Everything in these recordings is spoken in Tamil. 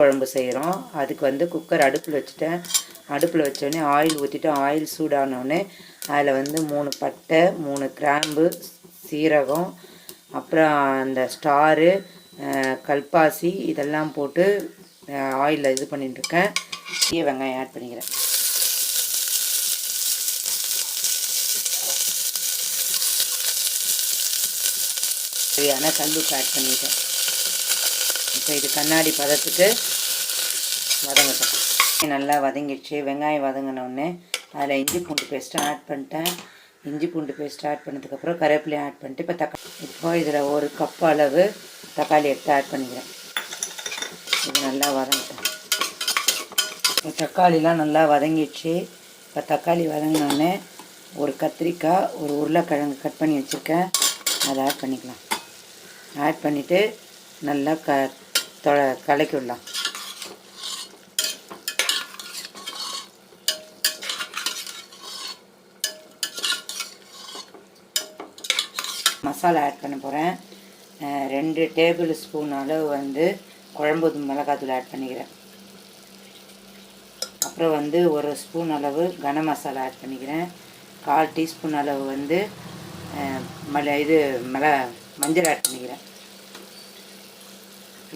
குழம்பு செய்கிறோம். அதுக்கு வந்து குக்கர் அடுப்பில் வச்சுட்டேன். அடுப்பில் வச்சோடனே ஆயில் ஊற்றிட்டு ஆயில் சூடானோடனே அதில் வந்து 3 பட்டை, 3 கிராம்பு, சீரகம், அப்புறம் அந்த ஸ்டாரு, கல்பாசி இதெல்லாம் போட்டு ஆயிலில் இது பண்ணிட்டுருக்கேன். வெங்காயம் ஆட் பண்ணிக்கிறேன். சரியான கல்லுப்பு ஆட் பண்ணிட்டேன். இப்போ இது கண்ணாடி பதத்துக்கு வதங்கட்டும். நல்லா வதங்கிடுச்சு. வெங்காயம் வதங்கினோடனே அதில் இஞ்சி பூண்டு பேஸ்ட்டும் ஆட் பண்ணிட்டேன். இஞ்சி பூண்டு பேஸ்ட் ஆட் பண்ணதுக்கப்புறம் கருவேப்பிலையும் ஆட் பண்ணிட்டு இப்போ இதில் 1 கப் அளவு தக்காளி எடுத்து ஆட் பண்ணிக்கிறேன். இது நல்லா வதங்கட்டும். இப்போ தக்காளிலாம் நல்லா வதங்கிடுச்சு. இப்போ தக்காளி வதங்கினோடனே 1 கத்திரிக்காய், 1 உருளைக்கிழங்கு கட் பண்ணி வச்சுருக்கேன், அதை ஆட் பண்ணிக்கலாம். ஆட் பண்ணிவிட்டு நல்லா கலக்கி விடலாம். மசாலா ஆட் பண்ண போகிறேன். 2 டேபிள் ஸ்பூன் அளவு வந்து குழம்பு மிளகாத்தூள் ஆட் பண்ணிக்கிறேன். அப்புறம் வந்து 1 ஸ்பூன் அளவு கனம் மசாலா ஆட் பண்ணிக்கிறேன். 1/4 டீஸ்பூன் அளவு வந்து மஞ்சள் ஆட் பண்ணிக்கிறேன்.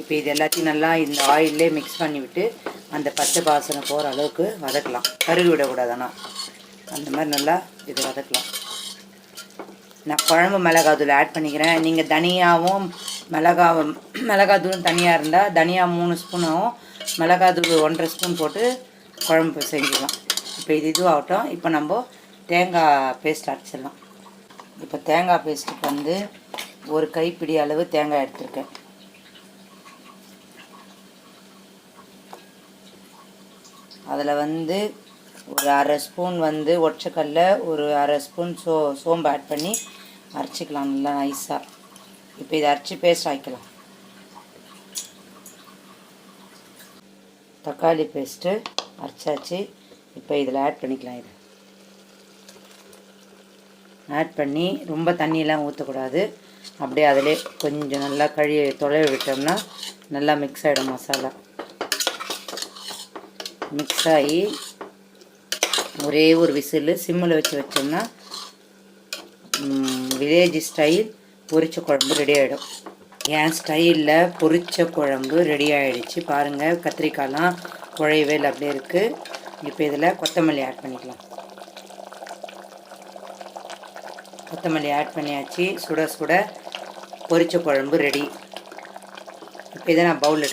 இப்போ இது எல்லாத்தையும் நல்லா இந்த ஆயிலே மிக்ஸ் பண்ணிவிட்டு அந்த பச்சை வாசனை போகிற அளவுக்கு வதக்கலாம். கருகு விடக்கூடாது, ஆனால் அந்த மாதிரி நல்லா இது வதக்கலாம். நான் குழம்பு மிளகாத்தூள் ஆட் பண்ணிக்கிறேன். நீங்கள் தனியாகவும் மிளகாத்தூளும் தனியாக இருந்தால் தனியாக 3 ஸ்பூனாகவும் மிளகாத்தூள் 1.5 ஸ்பூன் போட்டு குழம்பு செஞ்சுக்கலாம். இப்போ இதுவாகட்டும். இப்போ நம்ம தேங்காய் பேஸ்ட் அரைச்சிடலாம். இப்போ தேங்காய் பேஸ்ட்டுக்கு வந்து 1 கைப்பிடி அளவு தேங்காய் எடுத்துருக்கேன். அதில் வந்து 1/2 ஸ்பூன் வந்து ஒற்றைக்கல்ல, 1/2 ஸ்பூன் சோம்பு ஆட் பண்ணி அரைச்சிக்கலாம் நல்லா நைஸாக. இப்போ இதை அரைச்சி பேஸ்ட் ஆக்கிக்கலாம். தக்காளி பேஸ்ட்டு அரைச்சாச்சு. இப்போ இதில் ஆட் பண்ணிக்கலாம். இது ஆட் பண்ணி ரொம்ப தண்ணியெலாம் ஊற்றக்கூடாது. அப்படியே அதிலே கொஞ்சம் நல்லா தொலைவி விட்டோம்னா நல்லா மிக்ஸ் ஆகிடும். மசாலா மிக்ஸ் ஆகி ஒரே ஒரு விசில் சிம்மில் வச்சோம்னா வில்லேஜ் ஸ்டைல் பொரிச்ச குழம்பு ரெடி ஆகிடும். என் ஸ்டைலில் பொரிச்ச குழம்பு ரெடி ஆகிடுச்சு. பாருங்கள், கத்திரிக்காய்லாம் குழையவே இல்லை, அப்படியே இருக்குது. இப்போ இதில் கொத்தமல்லி ஆட் பண்ணிக்கலாம். கொத்தமல்லி ஆட் பண்ணியாச்சு. சுட சுட பொரிச்ச குழம்பு ரெடி. இப்போ இதை நான் பவுலில்